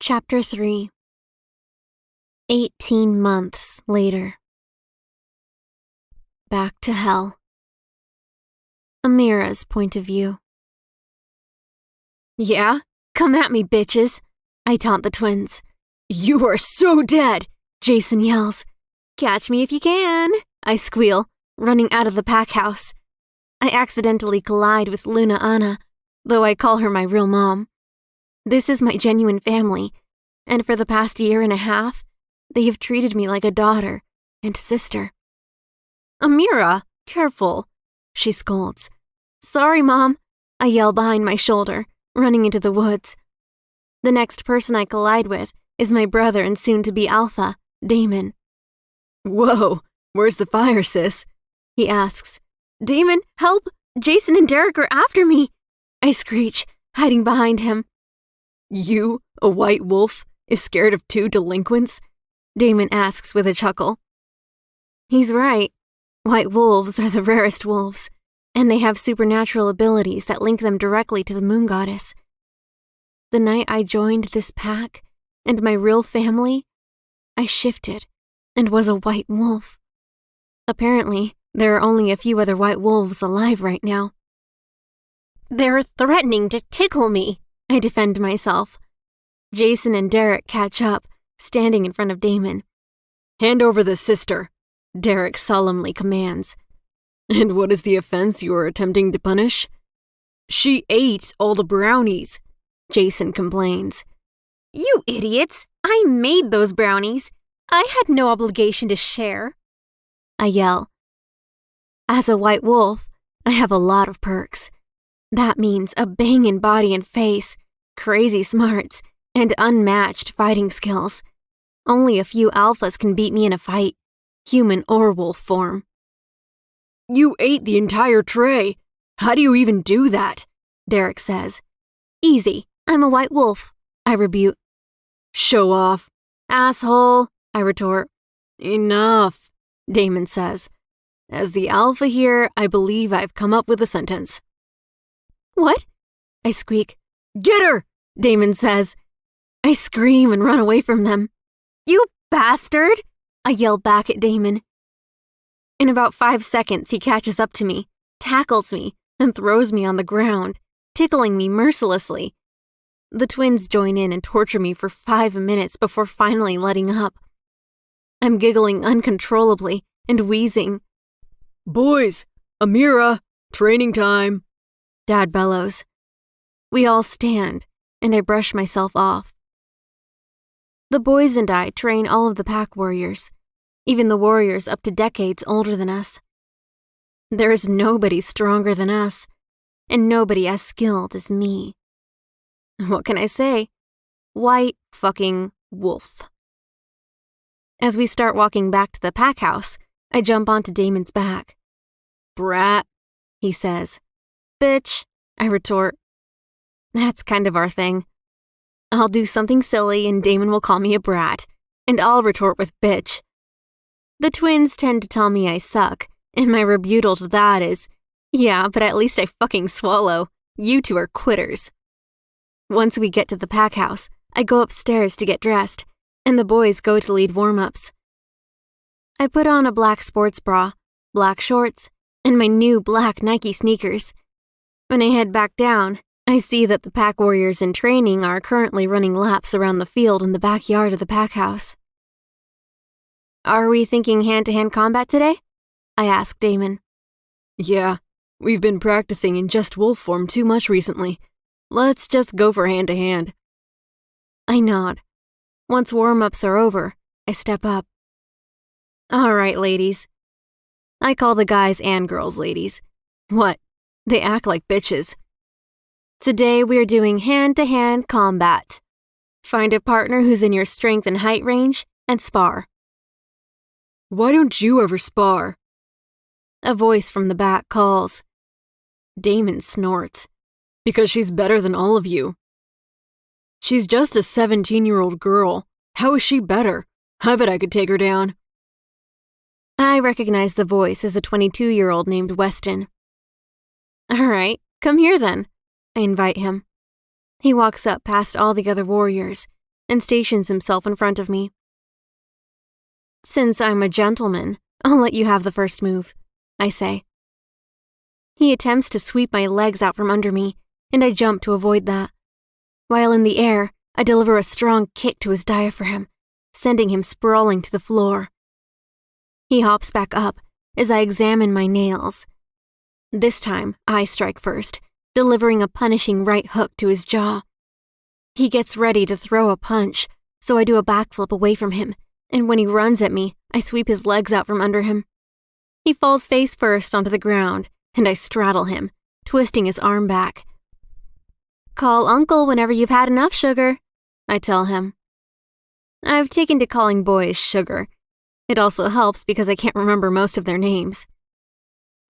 Chapter 3. 18 months later. Back to hell. Amira's point of view. Yeah? Come at me, bitches, I taunt the twins. You are so dead, Jason yells. Catch me if you can, I squeal, running out of the pack house. I accidentally collide with Luna Anna, though I call her my real mom. This is my genuine family, and for the past year and a half, they have treated me like a daughter and sister. Amira, careful, she scolds. Sorry, Mom, I yell behind my shoulder, running into the woods. The next person I collide with is my brother and soon-to-be alpha, Damon. Whoa, where's the fire, sis? He asks. Damon, help! Jason and Derek are after me! I screech, hiding behind him. You, a white wolf, is scared of two delinquents? Damon asks with a chuckle. He's right. White wolves are the rarest wolves, and they have supernatural abilities that link them directly to the moon goddess. The night I joined this pack and my real family, I shifted and was a white wolf. Apparently, there are only a few other white wolves alive right now. They're threatening to tickle me, I defend myself. Jason and Derek catch up, standing in front of Damon. Hand over the sister, Derek solemnly commands. And what is the offense you are attempting to punish? She ate all the brownies, Jason complains. You idiots! I made those brownies. I had no obligation to share, I yell. As a white wolf, I have a lot of perks. That means a bangin' body and face, crazy smarts, and unmatched fighting skills. Only a few alphas can beat me in a fight, human or wolf form. You ate the entire tray. How do you even do that? Derek says. Easy, I'm a white wolf, I rebuke. Show off. Asshole, I retort. Enough, Damon says. As the alpha here, I believe I've come up with a sentence. What? I squeak. Get her, Damon says. I scream and run away from them. You bastard! I yell back at Damon. In about 5 seconds, he catches up to me, tackles me, and throws me on the ground, tickling me mercilessly. The twins join in and torture me for 5 minutes before finally letting up. I'm giggling uncontrollably and wheezing. Boys, Amira, training time, Dad bellows. We all stand, and I brush myself off. The boys and I train all of the pack warriors, even the warriors up to decades older than us. There is nobody stronger than us, and nobody as skilled as me. What can I say? White fucking wolf. As we start walking back to the pack house, I jump onto Damon's back. Brat, he says. Bitch, I retort. That's kind of our thing. I'll do something silly and Damon will call me a brat, and I'll retort with bitch. The twins tend to tell me I suck, and my rebuttal to that is, yeah, but at least I fucking swallow. You two are quitters. Once we get to the pack house, I go upstairs to get dressed, and the boys go to lead warm-ups. I put on a black sports bra, black shorts, and my new black Nike sneakers. When I head back down, I see that the pack warriors in training are currently running laps around the field in the backyard of the pack house. Are we thinking hand-to-hand combat today? I ask Damon. Yeah, we've been practicing in just wolf form too much recently. Let's just go for hand-to-hand. I nod. Once warm-ups are over, I step up. All right, ladies. I call the guys and girls ladies. What? They act like bitches. Today we're doing hand-to-hand combat. Find a partner who's in your strength and height range and spar. Why don't you ever spar? A voice from the back calls. Damon snorts. Because she's better than all of you. She's just a 17-year-old girl. How is she better? I bet I could take her down. I recognize the voice as a 22-year-old named Weston. All right, come here then, I invite him. He walks up past all the other warriors, and stations himself in front of me. "Since I'm a gentleman, I'll let you have the first move," I say. He attempts to sweep my legs out from under me, and I jump to avoid that. While in the air, I deliver a strong kick to his diaphragm, sending him sprawling to the floor. He hops back up as I examine my nails. This time, I strike first, delivering a punishing right hook to his jaw. He gets ready to throw a punch, so I do a backflip away from him, and when he runs at me, I sweep his legs out from under him. He falls face first onto the ground, and I straddle him, twisting his arm back. "Call Uncle whenever you've had enough, sugar," I tell him. I've taken to calling boys sugar. It also helps because I can't remember most of their names.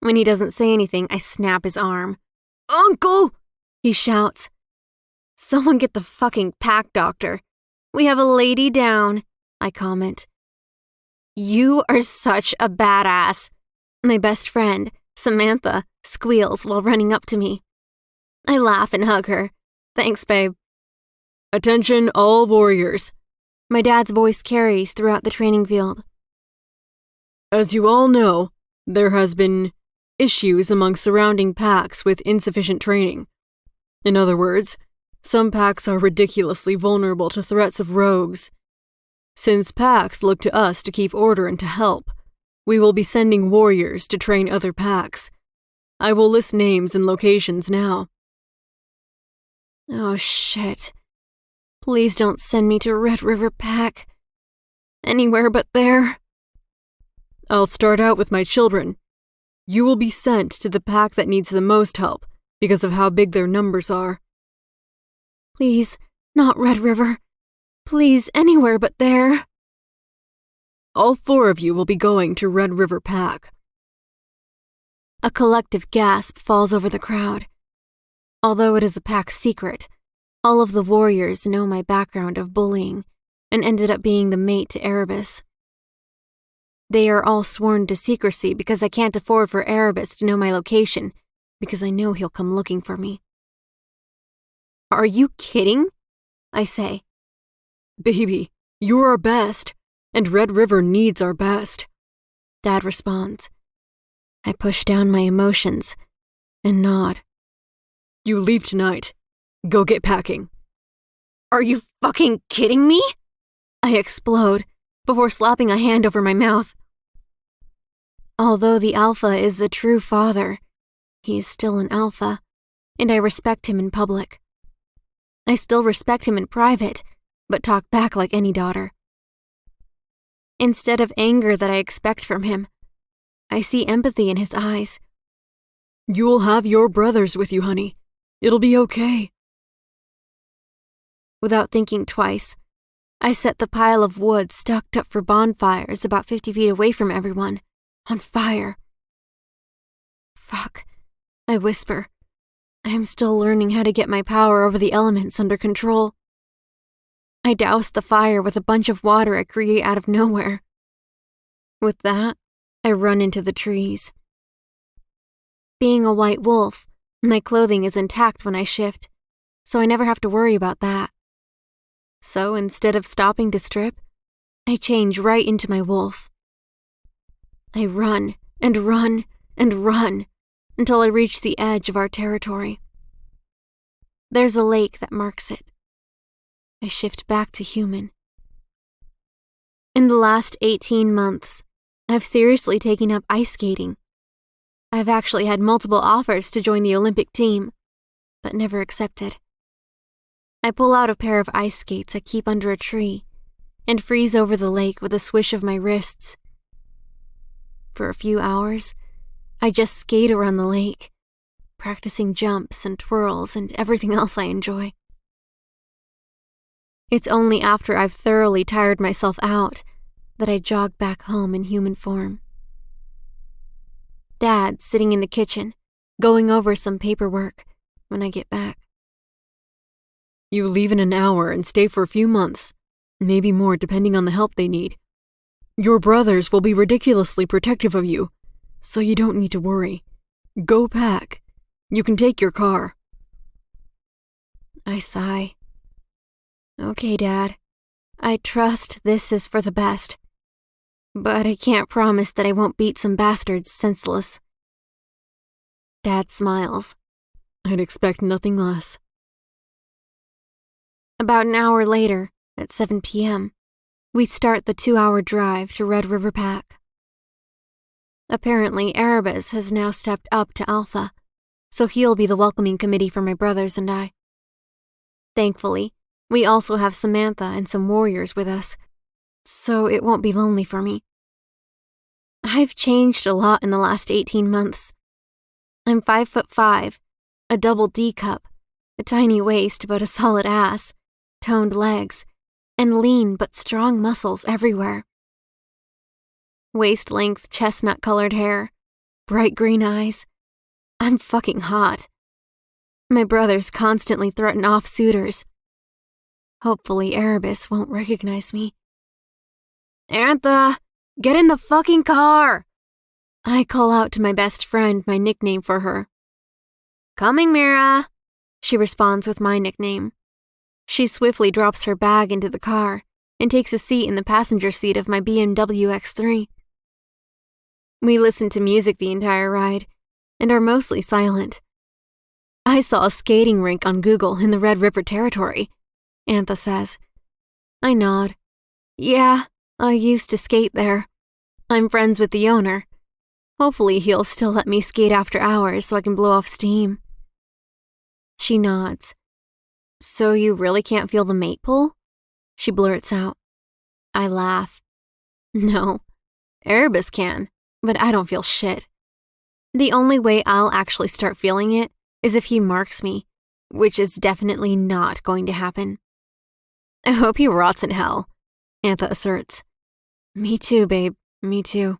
When he doesn't say anything, I snap his arm. "Uncle!" he shouts. "Someone get the fucking pack doctor. We have a lady down," I comment. "You are such a badass," my best friend, Samantha, squeals while running up to me. I laugh and hug her. "Thanks, babe." "Attention all warriors," my dad's voice carries throughout the training field. "As you all know, there has been issues among surrounding packs with insufficient training. In other words, some packs are ridiculously vulnerable to threats of rogues. Since packs look to us to keep order and to help, we will be sending warriors to train other packs. I will list names and locations now." Oh shit. Please don't send me to Red River Pack. Anywhere but there. "I'll start out with my children. You will be sent to the pack that needs the most help because of how big their numbers are." Please, not Red River. Please, anywhere but there. "All 4 of you will be going to Red River Pack." A collective gasp falls over the crowd. Although it is a pack secret, all of the warriors know my background of bullying and ended up being the mate to Erebus. They are all sworn to secrecy because I can't afford for Erebus to know my location because I know he'll come looking for me. "Are you kidding?" I say. "Baby, you're our best, and Red River needs our best," Dad responds. I push down my emotions and nod. "You leave tonight. Go get packing." "Are you fucking kidding me?" I explode before slapping a hand over my mouth. Although the alpha is a true father, he is still an alpha, and I respect him in public. I still respect him in private, but talk back like any daughter. Instead of anger that I expect from him, I see empathy in his eyes. "You will have your brothers with you, honey. It'll be okay." Without thinking twice, I set the pile of wood stocked up for bonfires about 50 feet away from everyone on fire. "Fuck," I whisper. I am still learning how to get my power over the elements under control. I douse the fire with a bunch of water I create out of nowhere. With that, I run into the trees. Being a white wolf, my clothing is intact when I shift, so I never have to worry about that. So instead of stopping to strip, I change right into my wolf. I run and run and run until I reach the edge of our territory. There's a lake that marks it. I shift back to human. In the last 18 months, I've seriously taken up ice skating. I've actually had multiple offers to join the Olympic team, but never accepted. I pull out a pair of ice skates I keep under a tree and freeze over the lake with a swish of my wrists. For a few hours, I just skate around the lake, practicing jumps and twirls and everything else I enjoy. It's only after I've thoroughly tired myself out that I jog back home in human form. Dad's sitting in the kitchen, going over some paperwork when I get back. "You leave in an hour and stay for a few months, maybe more depending on the help they need. Your brothers will be ridiculously protective of you, so you don't need to worry. Go pack. You can take your car." I sigh. "Okay, Dad." I trust this is for the best. But I can't promise that I won't beat some bastards senseless. Dad smiles. I'd expect nothing less. About an hour later, at 7 p.m., we start the 2-hour drive to Red River Pack. Apparently, 𝑳𝑰𝑺 has now stepped up to Alpha, so he'll be the welcoming committee for my brothers and I. Thankfully, we also have Samantha and some warriors with us, so it won't be lonely for me. I've changed a lot in the last 18 months. I'm 5'5", a double D cup, a tiny waist but a solid ass, toned legs, and lean but strong muscles everywhere. Waist-length chestnut-colored hair, bright green eyes. I'm fucking hot. My brothers constantly threaten off suitors. Hopefully 𝑳𝑰𝑺 won't recognize me. "Antha, get in the fucking car!" I call out to my best friend my nickname for her. "Coming, Mira," she responds with my nickname. She swiftly drops her bag into the car and takes a seat in the passenger seat of my BMW X3. We listen to music the entire ride and are mostly silent. "I saw a skating rink on Google in the Red River Territory," Antha says. I nod. "Yeah, I used to skate there. I'm friends with the owner. Hopefully he'll still let me skate after hours so I can blow off steam." She nods. "So you really can't feel the mate pull?" she blurts out. I laugh. "No, 𝑳𝑰𝑺 can, but I don't feel shit. The only way I'll actually start feeling it is if he marks me, which is definitely not going to happen." "I hope he rots in hell," Antha asserts. "Me too, babe, me too."